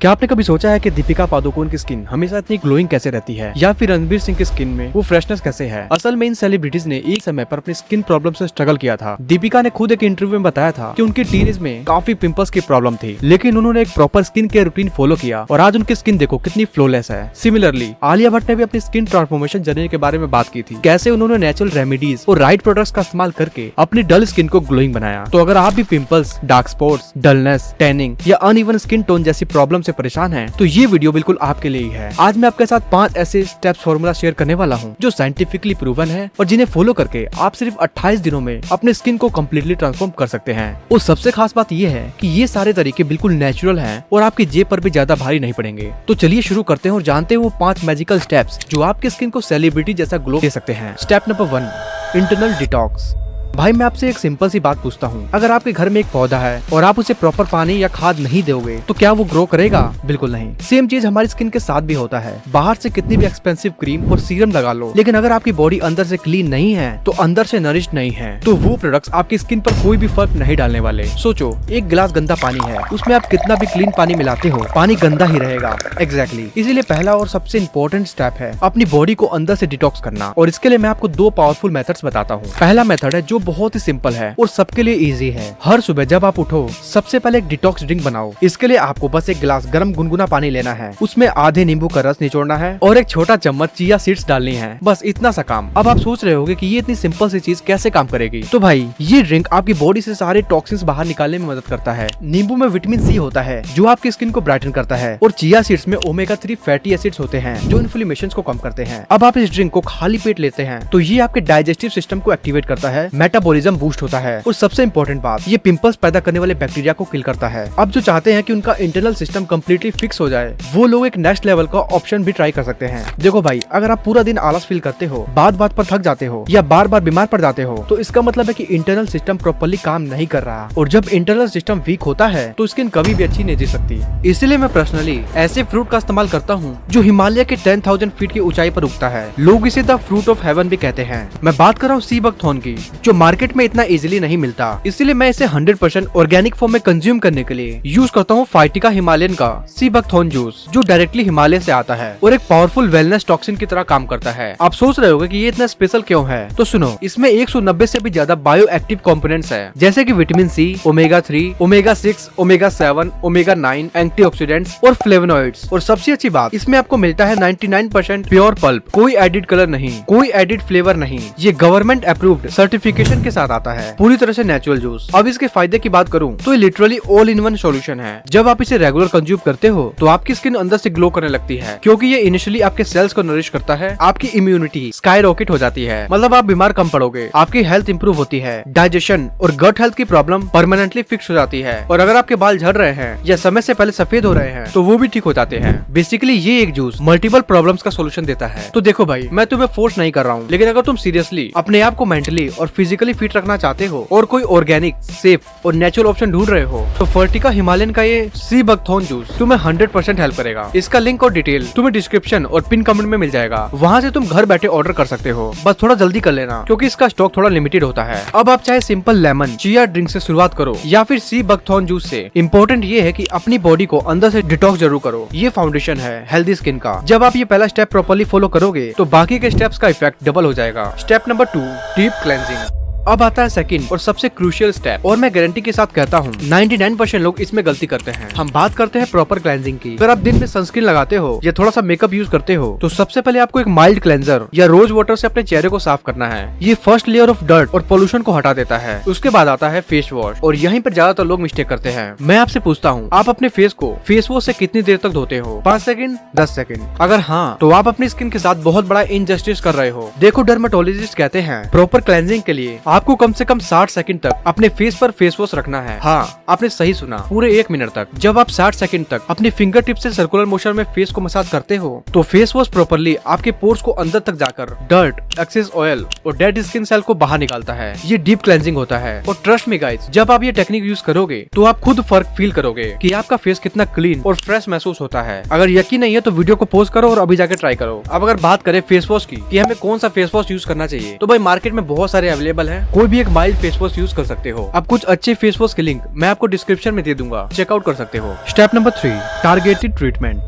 क्या आपने कभी सोचा है कि दीपिका पादुकोण की स्किन हमेशा इतनी ग्लोइंग कैसे रहती है, या फिर रणवीर सिंह की स्किन में वो फ्रेशनेस कैसे है। असल में इन सेलिब्रिटीज ने एक समय पर अपनी स्किन प्रॉब्लम से स्ट्रगल किया था। दीपिका ने खुद एक इंटरव्यू में बताया था कि उनकी टीनेज में काफी पिंपल्स की प्रॉब्लम थी, लेकिन उन्होंने एक proper skin care routine follow किया और आज उनकी स्किन देखो कितनी फ्लॉलेस है। सिमिलरली आलिया भट्ट ने भी अपनी स्किन ट्रांसफॉर्मेशन जर्नी के बारे में बात की थी, कैसे उन्होंने नेचुरल रेमेडीज और राइट प्रोडक्ट्स का इस्तेमाल करके अपनी डल स्किन को ग्लोइंग बनाया। तो अगर आप भी pimples, dark spots, dullness, tanning या अनइवन स्किन टोन जैसी प्रॉब्लम से परेशान हैं, तो ये वीडियो बिल्कुल आपके लिए ही है। आज मैं आपके साथ 5 ऐसे स्टेप्स फॉर्मूला शेयर करने वाला हूँ जो साइंटिफिकली प्रूवन है और जिन्हें फॉलो करके आप सिर्फ 28 दिनों में अपने स्किन को कम्प्लीटली ट्रांसफॉर्म कर सकते हैं। और सबसे खास बात ये है कि ये सारे तरीके बिल्कुल नेचुरल हैं और आपकी जेब पर भी ज्यादा भारी नहीं पड़ेंगे। तो चलिए शुरू करते हैं और जानते हैं वो 5 मैजिकल स्टेप्स जो आपके स्किन को सेलिब्रिटी जैसा ग्लो दे सकते हैं। Step number 1, internal detox. भाई मैं आपसे एक सिंपल सी बात पूछता हूँ, अगर आपके घर में एक पौधा है और आप उसे प्रॉपर पानी या खाद नहीं दोगे तो क्या वो ग्रो करेगा? बिल्कुल नहीं। सेम चीज हमारी स्किन के साथ भी होता है। बाहर से कितनी भी एक्सपेंसिव क्रीम और सीरम लगा लो, लेकिन अगर आपकी बॉडी अंदर से क्लीन नहीं है, तो अंदर से नरिश नहीं है, तो वो प्रोडक्ट्स आपकी स्किन पर कोई भी फर्क नहीं डालने वाले। सोचो, एक गिलास गंदा पानी है, उसमें आप कितना भी क्लीन पानी मिलाते हो, पानी गंदा ही रहेगा। एग्जैक्टली। इसीलिए पहला और सबसे इम्पोर्टेंट स्टेप है अपनी बॉडी को अंदर से डिटॉक्स करना, और इसके लिए मैं आपको 2 पावरफुल मेथड्स बताता हूँ। पहला मेथड है जो बहुत ही सिंपल है और सबके लिए इजी है। हर सुबह जब आप उठो, सबसे पहले एक डिटॉक्स ड्रिंक बनाओ। इसके लिए आपको बस एक गिलास गर्म गुनगुना पानी लेना है, उसमें आधे नींबू का रस निचोड़ना है और एक छोटा चम्मच चिया सीड्स डालनी है। बस इतना सा काम। अब आप सोच रहे होंगे कि ये इतनी सिंपल सी चीज कैसे काम करेगी। तो भाई, ये ड्रिंक आपकी बॉडी से सारे टॉक्सिन्स बाहर निकालने में मदद करता है। नींबू में विटामिन सी होता है जो आपकी स्किन को ब्राइटन करता है, और चिया सीड्स में ओमेगा 3 फैटी एसिड्स होते हैं जो इन्फ्लेमेशन को कम करते हैं। अब आप इस ड्रिंक को खाली पेट लेते हैं तो ये आपके डाइजेस्टिव सिस्टम को एक्टिवेट करता है, मेटाबॉलिज्म बूस्ट होता है, और सबसे इंपॉर्टेंट बात, ये पिंपल्स पैदा करने वाले बैक्टीरिया को किल करता है। अब जो चाहते हैं कि उनका इंटरनल सिस्टम कम्प्लीटली फिक्स हो जाए, वो लोग एक नेक्स्ट लेवल का ऑप्शन भी ट्राई कर सकते हैं। देखो भाई, अगर आप पूरा दिन आलस फील करते हो, बात बात पर थक जाते हो या बार बार बीमार पड़ जाते हो, तो इसका मतलब है कि इंटरनल सिस्टम प्रॉपर्ली काम नहीं कर रहा। और जब इंटरनल सिस्टम वीक होता है तो स्किन कभी भी अच्छी नहीं जी सकती। इसलिए मैं पर्सनली ऐसे फ्रूट का इस्तेमाल करता हूँ जो हिमालय के 10,000 फीट की ऊंचाई पर उगता है। लोग इसे द फ्रूट ऑफ हेवन भी कहते हैं। मैं बात कर रहा हूँ सी बकथॉर्न की, जो मार्केट में इतना इजिली नहीं मिलता। इसलिए मैं इसे 100% ऑर्गेनिक फॉर्म में कंज्यूम करने के लिए यूज करता हूँ फाइटिका हिमालयन का सी बकथॉर्न जूस, जो डायरेक्टली हिमालय से आता है और एक पावरफुल वेलनेस टॉक्सिन की तरह काम करता है। आप सोच रहे होंगे कि ये इतना स्पेशल क्यों है, तो सुनो, इसमें 190 से भी ज्यादा बायो एक्टिव कॉम्पोनेंट्स है, जैसे कि vitamin C, omega 3, omega 6, omega 7, omega 9, antioxidants और फ्लेवोनॉइड्स। और सबसे अच्छी बात, इसमें आपको मिलता है 99% प्योर पल्प, कोई एडिड कलर नहीं, कोई एडिड फ्लेवर नहीं। ये गवर्नमेंट अप्रूव्ड सर्टिफिकेशन के साथ आता है, पूरी तरह से नेचुरल जूस। अब इसके फायदे की बात करूं तो ये literally all in one solution है। जब आप इसे रेगुलर कंज्यूम करते हो तो आपकी स्किन अंदर से ग्लो करने लगती है, क्योंकि ये इनिशियली आपके सेल्स को नरिश करता है। आपकी इम्यूनिटी स्काई रॉकेट हो जाती है, मतलब आप बीमार कम पड़ोगे, आपकी हेल्थ इंप्रूव होती है, डाइजेशन और गट हेल्थ की प्रॉब्लम परमानेंटली फिक्स हो जाती है, और अगर आपके बाल झड़ रहे हैं या समय से पहले सफेद हो रहे हैं तो वो भी ठीक हो जाते हैं। बेसिकली ये एक जूस मल्टीपल प्रॉब्लम्स का सोल्यूशन देता है। तो देखो भाई, मैं तुम्हें फोर्स नहीं कर रहा हूँ, लेकिन अगर तुम सीरियसली अपने आप को मेंटली और फिजिकली फिट रखना चाहते हो और कोई ऑर्गेनिक, सेफ और नेचुरल ऑप्शन ढूंढ रहे हो, तो फर्टिका हिमालयन का ये सी बकथॉर्न जूस तुम्हें 100% हेल्प करेगा। इसका लिंक और डिटेल तुम्हें डिस्क्रिप्शन और पिन कमेंट में मिल जाएगा, वहाँ से तुम घर बैठे ऑर्डर कर सकते हो। बस थोड़ा जल्दी कर लेना, क्योंकि इसका स्टॉक थोड़ा लिमिटेड होता है। अब आप चाहे सिंपल लेमन चिया ड्रिंक से शुरुआत करो या फिर सी बकथॉर्न जूस से, इम्पोर्टेंट ये है कि अपनी बॉडी को अंदर से डिटॉक्स जरूर करो। ये फाउंडेशन है हेल्दी स्किन का। जब आप ये पहला स्टेप प्रॉपर्ली फॉलो करोगे तो बाकी के स्टेप्स का इफेक्ट डबल हो जाएगा। Step number 2, deep cleansing. अब आता है सेकंड और सबसे क्रूशियल स्टेप, और मैं गारंटी के साथ कहता हूँ 99% लोग इसमें गलती करते हैं। हम बात करते हैं प्रॉपर क्लेंजिंग की। अगर आप दिन में सनस्क्रीन लगाते हो या थोड़ा सा मेकअप यूज करते हो, तो सबसे पहले आपको एक माइल्ड क्लेंजर या रोज वाटर से अपने चेहरे को साफ करना है। ये फर्स्ट लेयर ऑफ डर्ट और पोल्यूशन को हटा देता है। उसके बाद आता है फेस वॉश, और यहीं पर ज्यादातर लोग मिस्टेक करते हैं। मैं आपसे पूछता हूँ, आप अपने फेस को फेस वॉश से कितनी देर तक धोते हो? 5 सेकंड, 10 सेकंड? अगर हाँ, तो आप अपनी स्किन के साथ बहुत बड़ा इनजस्टिस कर रहे हो। देखो, डर्मेटोलॉजिस्ट कहते हैं प्रॉपर क्लेंजिंग के लिए आपको कम से कम 60 सेकंड तक अपने फेस पर फेस वॉश रखना है। हाँ, आपने सही सुना, पूरे 1 मिनट तक। जब आप 60 सेकंड तक अपनी फिंगर टिप से सर्कुलर मोशन में फेस को मसाज करते हो, तो फेस वॉश प्रॉपर्ली आपके पोर्स को अंदर तक जाकर डर्ट, एक्सेस ऑयल और डेड स्किन सेल को बाहर निकालता है। ये डीप क्लेंजिंग होता है। और ट्रस्ट मी गाइस, जब आप ये टेक्निक यूज करोगे तो आप खुद फर्क फील करोगे कि आपका फेस कितना क्लीन और फ्रेश महसूस होता है। अगर यकीन नहीं है तो वीडियो को पॉज करो और अभी जाके ट्राई करो। अब अगर बात करें फेस वॉश की कि हमें कौन सा फेस वॉश यूज करना चाहिए, तो भाई मार्केट में बहुत सारे अवेलेबल है, कोई भी एक माइल्ड फेस वॉश यूज कर सकते हो। अब कुछ अच्छे फेस वॉश के लिंक मैं आपको डिस्क्रिप्शन में दे दूंगा, चेकआउट कर सकते हो। Step number 3, targeted treatment.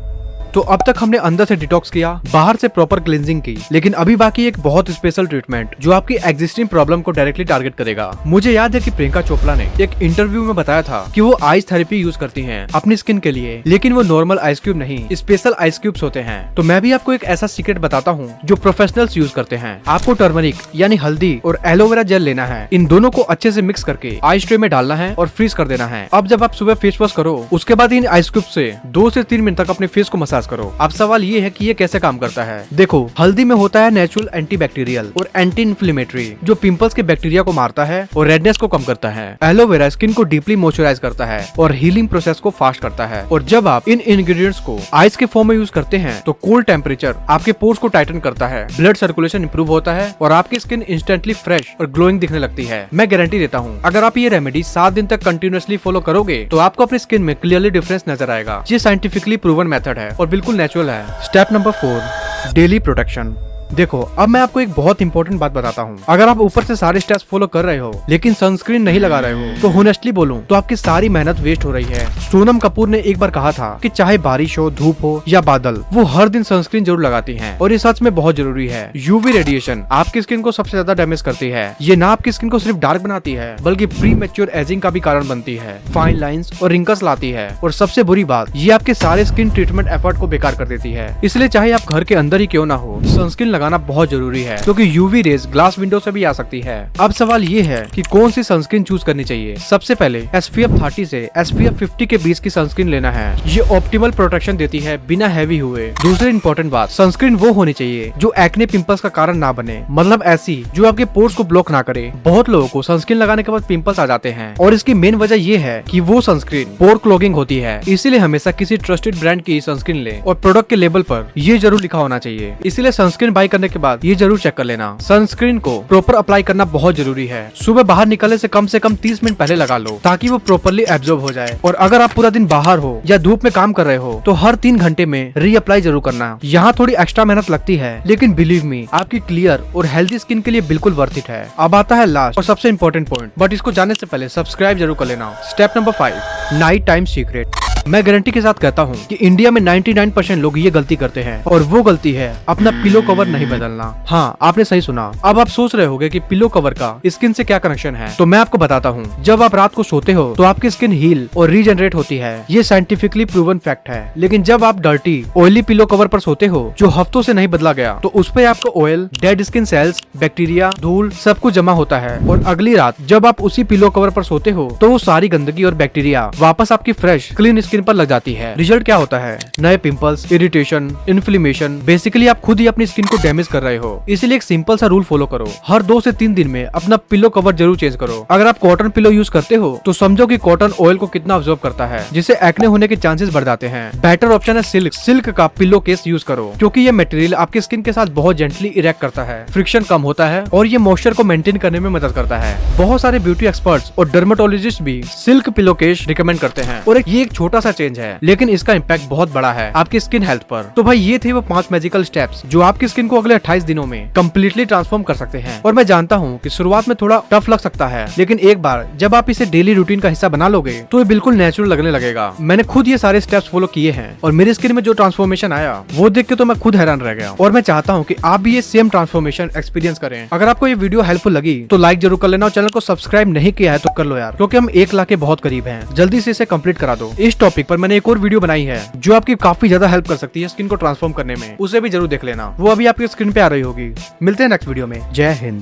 तो अब तक हमने अंदर से डिटॉक्स किया, बाहर से प्रॉपर क्लींजिंग की, लेकिन अभी बाकी एक बहुत स्पेशल ट्रीटमेंट जो आपकी एग्जिस्टिंग प्रॉब्लम को डायरेक्टली टारगेट करेगा। मुझे याद है कि प्रियंका चोपड़ा ने एक इंटरव्यू में बताया था कि वो आइस थेरेपी यूज करती हैं अपनी स्किन के लिए, लेकिन वो नॉर्मल आइस क्यूब नहीं, स्पेशल आइस क्यूब्स होते हैं। तो मैं भी आपको एक ऐसा सीक्रेट बताता हूँ जो प्रोफेशनल्स यूज करते हैं। आपको टर्मरिक यानी हल्दी और एलोवेरा जेल लेना है, इन दोनों को अच्छे से मिक्स करके आइस ट्रे में डालना है और फ्रीज कर देना है। अब जब आप सुबह फेस वॉश करो, उसके बाद इन आइस क्यूब से 2 से 3 मिनट तक अपने फेस को मसाज करो। अब सवाल ये है कि ये कैसे काम करता है। देखो, हल्दी में होता है नेचुरल एंटीबैक्टीरियल और एंटी इन्फ्लेमेटरी जो पिंपल्स के बैक्टीरिया को मारता है और रेडनेस को कम करता है। एलोवेरा स्किन को डीपली मॉइस्चराइज करता है और हीलिंग प्रोसेस को फास्ट करता है। और जब आप इन इंग्रेडिएंट्स को आइस के फॉर्म में यूज करते हैं तो कोल्ड टेम्परेचर आपके पोर्स को टाइटन करता है, ब्लड सर्कुलेशन इंप्रूव होता है और आपकी स्किन इंस्टेंटली फ्रेश और ग्लोइंग दिखने लगती है। मैं गारंटी देता हूँ, अगर आप ये रेमेडी 7 दिन तक कंटिन्यूअसली फॉलो करोगे तो आपको अपनी स्किन में क्लियरली डिफरेंस नजर आएगा। ये साइंटिफिकली प्रूवन मेथड है और बिल्कुल नेचुरल है। Step number 4, daily protection. देखो, अब मैं आपको एक बहुत इंपॉर्टेंट बात बताता हूँ। अगर आप ऊपर से सारे स्टेप्स फॉलो कर रहे हो लेकिन सनस्क्रीन नहीं लगा रहे हो तो होनेस्टली बोलूं तो आपकी सारी मेहनत वेस्ट हो रही है। सोनम कपूर ने एक बार कहा था कि चाहे बारिश हो, धूप हो या बादल, वो हर दिन सनस्क्रीन जरूर लगाती हैं और ये सच में बहुत जरूरी है। यूवी रेडिएशन आपकी स्किन को सबसे ज्यादा डैमेज करती है। ये ना आपकी स्किन को सिर्फ डार्क बनाती है बल्कि प्री मैच्योर एजिंग का भी कारण बनती है, फाइन लाइंस और रिंकल्स लाती है और सबसे बुरी बात, ये आपके सारे स्किन ट्रीटमेंट एफर्ट को बेकार कर देती है। इसलिए चाहे आप घर के अंदर ही क्यों ना हो, सनस्क्रीन लगाना बहुत जरूरी है क्योंकि यूवी रेज ग्लास विंडो से भी आ सकती है। अब सवाल ये है कि कौन सी सनस्क्रीन चूज करनी चाहिए। सबसे पहले SPF 30 से SPF 50 के बीच की सनस्क्रीन लेना है। ये ऑप्टिमल प्रोटेक्शन देती है बिना हैवी हुए। दूसरी इंपॉर्टेंट बात, सनस्क्रीन वो होनी चाहिए जो एक्ने पिंपल्स का कारण ना बने, मतलब ऐसी जो आपके पोर्स को ब्लॉक ना करे। बहुत लोगों को सनस्क्रीन लगाने के बाद पिंपल्स आ जाते हैं और इसकी मेन वजह ये है कि वो सनस्क्रीन पोर क्लॉगिंग होती है। इसीलिए हमेशा किसी ट्रस्टेड ब्रांड की सनस्क्रीन ले और प्रोडक्ट के लेबल पर ये जरूर लिखा होना चाहिए। इसीलिए सनस्क्रीन बाय करने के बाद ये जरूर चेक कर लेना। सनस्क्रीन को प्रॉपर अप्लाई करना बहुत जरूरी है। सुबह बाहर निकलने से कम 30 मिनट पहले लगा लो ताकि वो प्रॉपर्ली एब्जॉर्ब हो जाए। और अगर आप पूरा दिन बाहर हो या धूप में काम कर रहे हो तो हर 3 घंटे में रीअप्लाई जरूर करना। यहाँ थोड़ी एक्स्ट्रा मेहनत लगती है लेकिन बिलीव मी, आपकी क्लियर और हेल्दी स्किन के लिए बिल्कुल वर्थ इट है। अब आता है लास्ट और सबसे इम्पोर्टेंट पॉइंट, बट इसको जानने से पहले सब्सक्राइब जरूर कर लेना। Step number 5, night time secret. मैं गारंटी के साथ कहता हूँ कि इंडिया में 99% लोग ये गलती करते हैं और वो गलती है अपना पिलो कवर नहीं बदलना। हाँ, आपने सही सुना। अब आप सोच रहे होंगे कि पिलो कवर का स्किन से क्या कनेक्शन है, तो मैं आपको बताता हूँ। जब आप रात को सोते हो तो आपकी स्किन हील और रीजनरेट होती है, ये साइंटिफिकली प्रूवन फैक्ट है। लेकिन जब आप डर्टी ऑयली पिलो कवर पर सोते हो जो हफ्तों से नहीं बदला गया, तो उस पर आपको oil, dead skin cells, bacteria, धूल सब कुछ जमा होता है। और अगली रात जब आप उसी पिलो कवर पर सोते हो तो वो सारी गंदगी और बैक्टीरिया वापस आपकी फ्रेश क्लीन स्किन पर लग जाती है। रिजल्ट क्या होता है? नए पिंपल्स, इरिटेशन, इन्फ्लेमेशन। बेसिकली आप खुद ही अपनी स्किन को डैमेज कर रहे हो। इसलिए एक सिंपल सा रूल फॉलो करो, हर 2 से 3 दिन में अपना पिलो कवर जरूर चेंज करो। अगर आप कॉटन पिलो यूज करते हो तो समझो कि कॉटन ऑयल को कितना अब्सॉर्ब करता है, जिससे एक्ने होने के चांसेस बढ़ जाते हैं। बेटर ऑप्शन है सिल्क का पिलो केस यूज करो क्योंकि ये मटेरियल आपकी स्किन के साथ बहुत जेंटली इरेक्ट करता है, फ्रिक्शन कम होता है और ये मॉइस्चर को मेंटेन करने में मदद करता है। बहुत सारे ब्यूटी एक्सपर्ट्स और डर्मेटोलॉजिस्ट भी सिल्क पिलो केस रिकमेंड करते हैं और ये एक छोटा सा चेंज है लेकिन इसका इम्पैक्ट बहुत बड़ा है आपकी स्किन हेल्थ पर। तो भाई ये थे वो 5 मैजिकल स्टेप्स जो आपकी स्किन को अगले 28 दिनों में कम्प्लीटली ट्रांसफॉर्म कर सकते हैं। और मैं जानता हूँ कि शुरुआत में थोड़ा टफ लग सकता है, लेकिन एक बार जब आप इसे डेली रूटीन का हिस्सा बना लोगे तो ये बिल्कुल नेचुरल लगने लगेगा। मैंने खुद ये सारे स्टेप्स फॉलो किए हैं और मेरी स्किन में जो ट्रांसफॉर्मेशन आया वो देख के तो मैं खुद हैरान रह गया। और मैं चाहता हूँ कि आप भी ये सेम ट्रांसफॉर्मेशन एक्सपीरियंस करें। अगर आपको ये वीडियो हेल्पफुल लगी तो लाइक जरूर कर लेना और चैनल को सब्सक्राइब नहीं किया है तो कर लो यार, क्योंकि हम 1 लाख के बहुत करीब हैं। जल्दी से इसे कंप्लीट करा दो। इस टॉपिक पर मैंने एक और वीडियो बनाई है जो आपकी काफी ज्यादा हेल्प कर सकती है स्किन को ट्रांसफॉर्म करने में, उसे भी जरूर देख लेना। वो अभी आपकी स्क्रीन पे आ रही होगी। मिलते हैं नेक्स्ट वीडियो में। जय हिंद।